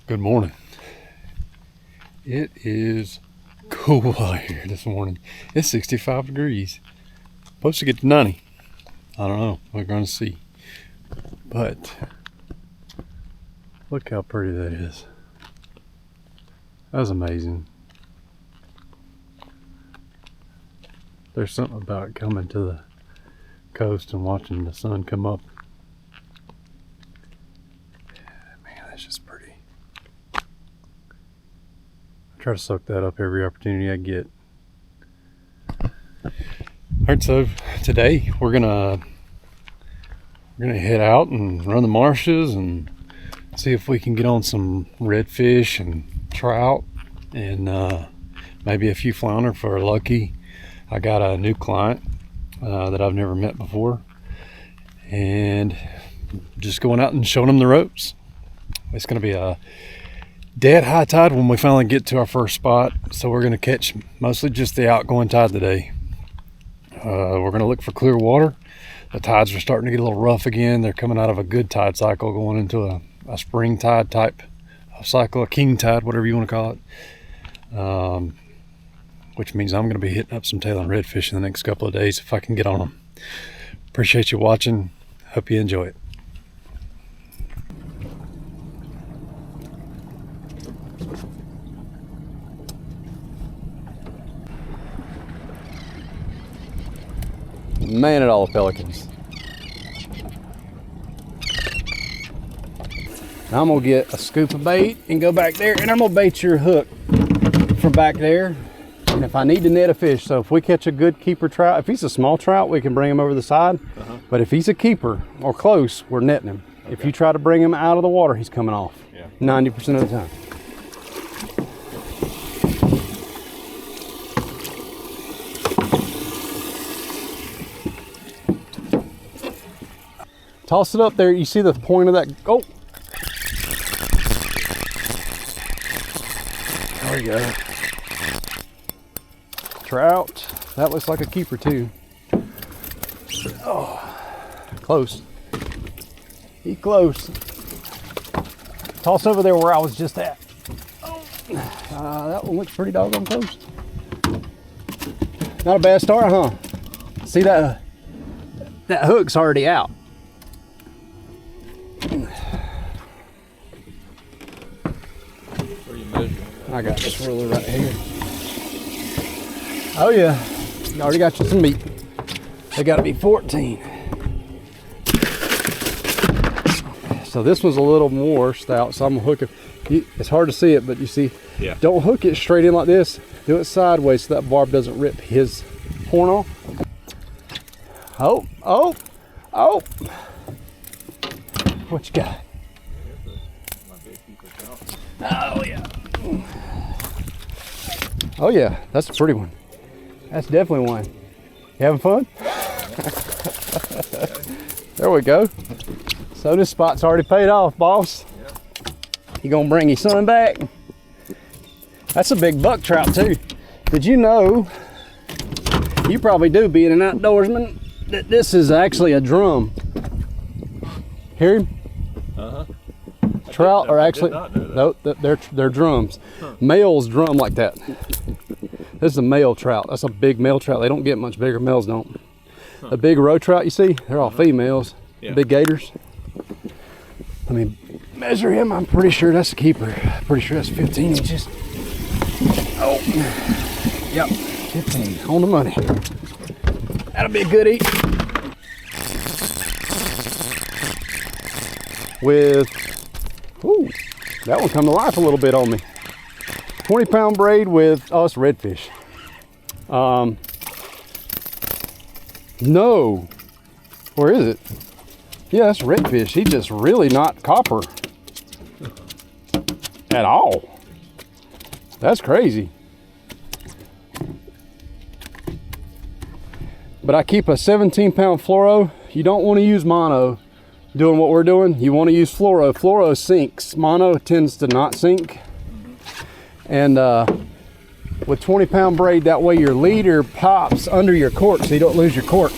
Good morning. It is cool out here this morning. It's 65 degrees. Supposed to get to 90. I don't know. We're going to see. But look how pretty that is. That was amazing. There's something about coming to the coast and watching the sun come up. Man, that's just pretty. I try to soak that up every opportunity I get. Alright, so today we're gonna head out and run the marshes and see if we can get on some redfish and trout and maybe a few flounder if we're lucky. I got a new client that I've never met before, and just going out and showing them the ropes. It's going to be a dead high tide when we finally get to our first spot, so we're going to catch mostly just the outgoing tide today. We're going to look for clear water. The tides are starting to get a little rough again. They're coming out of a good tide cycle, going into a spring tide type of cycle, a king tide, whatever you want to call it. Which means I'm going to be hitting up some tail and redfish in the next couple of days if I can get on them. Appreciate you watching. Hope you enjoy it. Man at all the pelicans. Now I'm going to get a scoop of bait and go back there, and I'm going to bait your hook from back there. And if I need to net a fish, so if we catch a good keeper trout, if he's a small trout, we can bring him over the side. But if he's a keeper or close, we're netting him. Okay. If you try to bring him out of the water, he's coming off. 90% of the time. Toss it up there. You see the point of that? Oh! There we go. Trout. That looks like a keeper too. Oh, close. He close. Toss over there where I was just at. Oh, that one looks pretty doggone close. Not a bad start, huh? See that hook's already out. What are you measuring? I got this ruler right here. Oh yeah, you already got you some meat. They gotta be 14. So this one's a little more stout, so I'm gonna hook it. It's hard to see it, but you see, don't hook it straight in like this. Do it sideways so that barb doesn't rip his horn off. Oh, oh, oh. What you got? Oh yeah. Oh yeah, that's a pretty one. That's definitely one. You having fun? There we go. So this spot's already paid off, boss. You gonna bring your son back? That's a big buck trout too. Did you know, you probably do being an outdoorsman, that this is actually a drum? Hear him? Trout are actually, no, they're drums. Males drum like that. This is a male trout. That's a big male trout. They don't get much bigger. Males don't. The big roe trout you see, they're all females. Big gators. Let me measure him. I'm pretty sure that's a keeper. Pretty sure that's 15 inches. Oh, yep, 15 on the money. That'll be a good eat. With, ooh, that one come to life a little bit on me. 20-pound braid with us redfish. No, where is it? Yeah, that's redfish. He's just really not copper at all. That's crazy. But I keep a 17-pound fluoro. You don't want to use mono doing what we're doing. You want to use fluoro. Fluoro sinks. Mono tends to not sink. And with 20-pound braid, that way your leader pops under your cork so you don't lose your cork.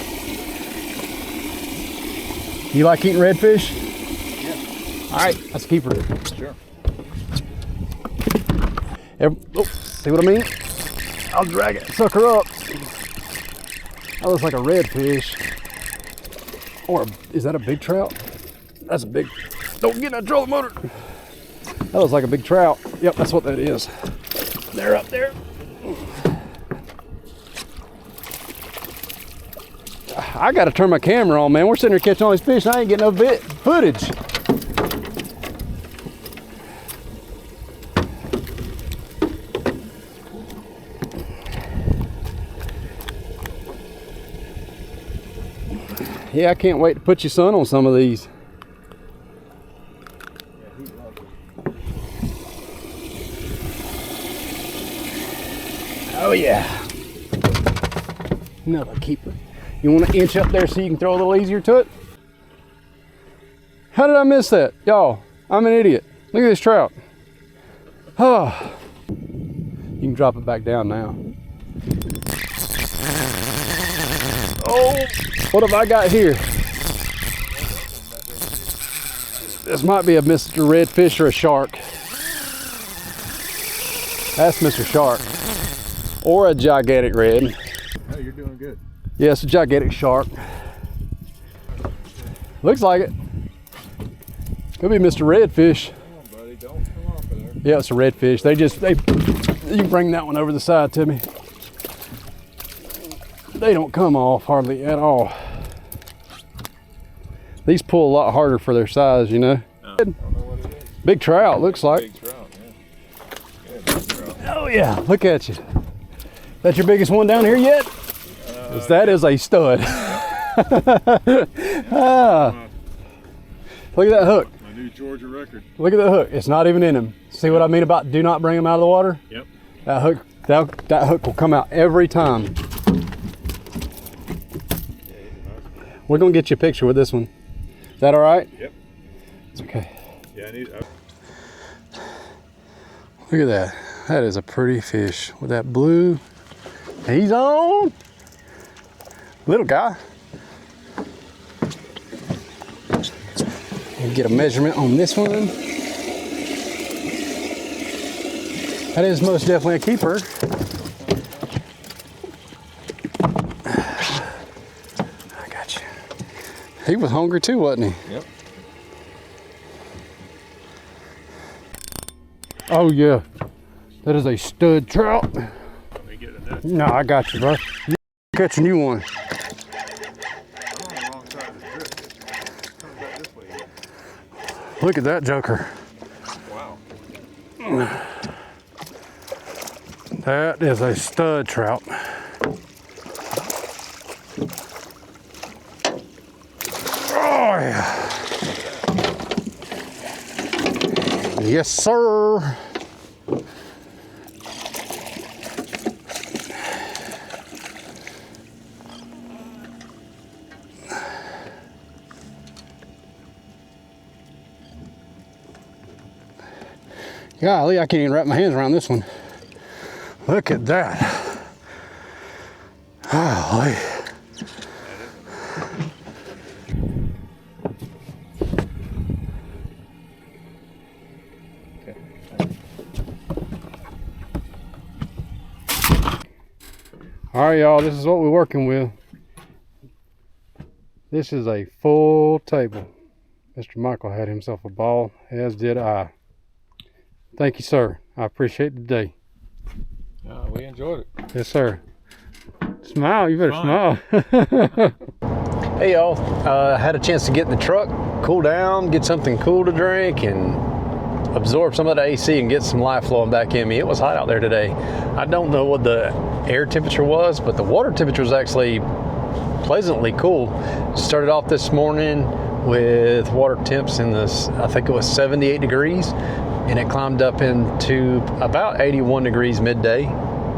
You like eating redfish? Yeah. All right, let's keep her. Sure. See what I mean? I'll drag it, sucker up. That looks like a redfish. Or is that a big trout? That's a big, don't get in that trolling motor. That looks like a big trout. Yep, that's what that is. They're up there. I gotta turn my camera on, man. We're sitting here catching all these fish and I ain't getting no footage. Yeah, I can't wait to put your son on some of these. Oh yeah. Another keeper. You want to inch up there so you can throw a little easier to it? How did I miss that? Y'all, I'm an idiot. Look at this trout. Oh. You can drop it back down now. Oh, what have I got here? This might be a Mr. Redfish or a shark. That's Mr. Shark. Or a gigantic red. Oh, you're doing good. Yeah, it's a gigantic shark. Looks like it. Could be Mr. Redfish. Come on, buddy. Don't come off of there. Yeah, it's a redfish. You can bring that one over the side to me. They don't come off hardly at all. These pull a lot harder for their size, you know. I don't know what it is. Big trout, looks like. Big trout, yeah. Yeah, big trout. Oh yeah, look at you. That your biggest one down here yet? That is a stud. Look at that hook. My new Georgia record. Look at that hook. It's not even in him. See what I mean about do not bring him out of the water? Yep. That hook will come out every time. We're gonna get you a picture with this one. Is that all right? Yep. It's okay. Yeah, I need. Look at that. That is a pretty fish with that blue. He's on. Little guy. We'll get a measurement on this one. That is most definitely a keeper. I got you. He was hungry too, wasn't he? Yep. Oh yeah. That is a stud trout. Let me get a net. No, I got you, bro. You catch a new one. I'm on the wrong side of the drip. Coming back this way again. Look at that joker. Wow. That is a stud trout. Oh yeah. Yes, sir. Golly, I can't even wrap my hands around this one. Look at that. Golly. All right, y'all, this is what we're working with. This is a full table. Mr. Michael had himself a ball, as did I. Thank you, sir. I appreciate the day. We enjoyed it. Yes, sir. Smile, you better smile. Hey, y'all. Had a chance to get in the truck, cool down, get something cool to drink, and absorb some of the AC and get some life flowing back in me. It was hot out there today. I don't know what the air temperature was, but the water temperature was actually pleasantly cool. Started off this morning with water temps in this, I think it was 78 degrees, and it climbed up into about 81 degrees midday.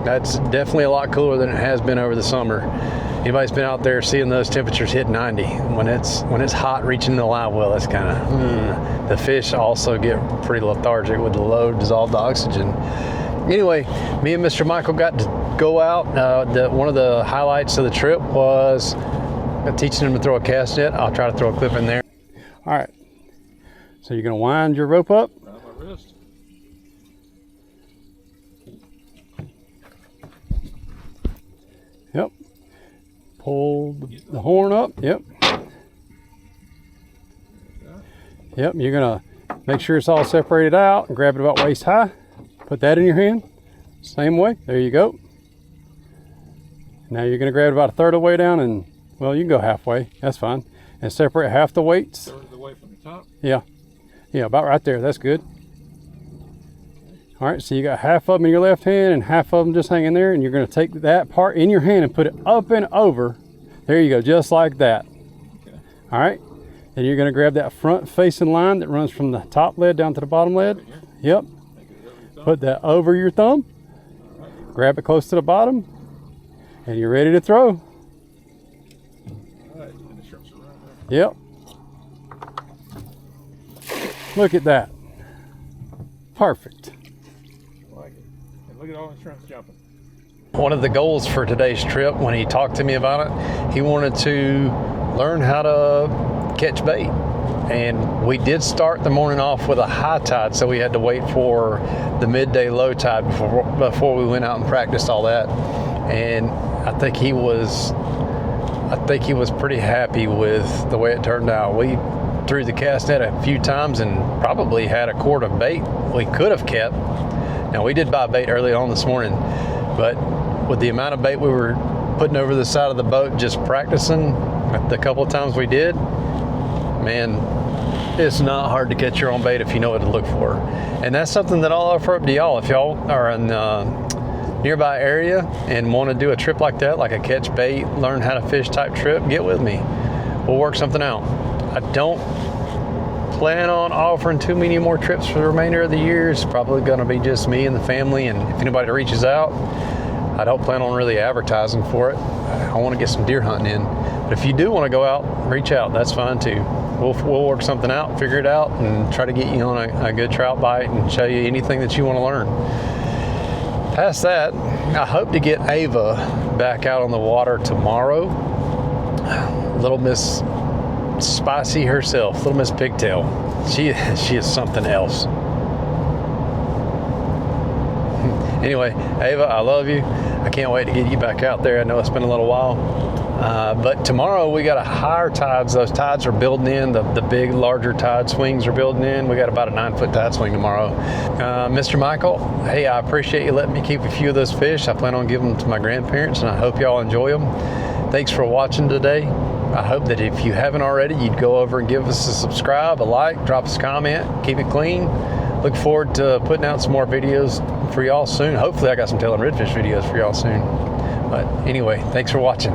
That's definitely a lot cooler than it has been over the summer. Anybody's been out there seeing those temperatures hit 90 when it's hot reaching the live well, it's kind of the fish also get pretty lethargic with the low dissolved oxygen. Anyway, me and Mr. Michael got to go out. One of the highlights of the trip was teaching him to throw a cast net. I'll try to throw a clip in there. All right, so you're gonna wind your rope up. Around my wrist. Yep. Pull the horn up. Yep. Yep. You're gonna make sure it's all separated out and grab it about waist high. Put that in your hand. Same way. There you go. Now you're gonna grab it about a third of the way down, and well, you can go halfway. That's fine. And separate half the weights. Third of the way from the top. Yeah. Yeah, about right there. That's good. All right, so you got half of them in your left hand and half of them just hanging there, and you're going to take that part in your hand and put it up and over. There you go, just like that. Okay. All right, and you're going to grab that front facing line that runs from the top lead down to the bottom lead. Yep. Put that over your thumb. Right. Grab it close to the bottom, and you're ready to throw. All right, and the shrimps are right there. Yep. Look at that. Perfect. Like it. And look at all the shrimps jumping. One of the goals for today's trip, when he talked to me about it, he wanted to learn how to catch bait. And we did start the morning off with a high tide, so we had to wait for the midday low tide before we went out and practiced all that. And I think he was pretty happy with the way it turned out. We threw the cast net a few times and probably had a quart of bait we could have kept. Now, we did buy bait early on this morning, but with the amount of bait we were putting over the side of the boat just practicing the couple of times we did, man, it's not hard to catch your own bait if you know what to look for. And that's something that I'll offer up to y'all. If y'all are in nearby area and want to do a trip like that, like a catch bait, learn how to fish type trip, get with me. We'll work something out. I don't plan on offering too many more trips for the remainder of the year. It's probably going to be just me and the family, and if anybody reaches out, I don't plan on really advertising for it. I want to get some deer hunting in. But if you do want to go out, reach out. That's fine too. We'll work something out, figure it out, and try to get you on a good trout bite and show you anything that you want to learn. Past that, I hope to get Ava back out on the water tomorrow. Little Miss Spicy herself, Little Miss Pigtail. She is something else. Anyway, Ava, I love you. I can't wait to get you back out there. I know it's been a little while. But tomorrow we got a higher tides. Those tides are building in. The big, larger tide swings are building in. We got about a 9-foot tide swing tomorrow. Mr. Michael, hey, I appreciate you letting me keep a few of those fish. I plan on giving them to my grandparents, and I hope y'all enjoy them. Thanks for watching today. I hope that if you haven't already, you'd go over and give us a subscribe, a like, drop us a comment, keep it clean. Look forward to putting out some more videos for y'all soon. Hopefully I got some tail and redfish videos for y'all soon. But anyway, thanks for watching.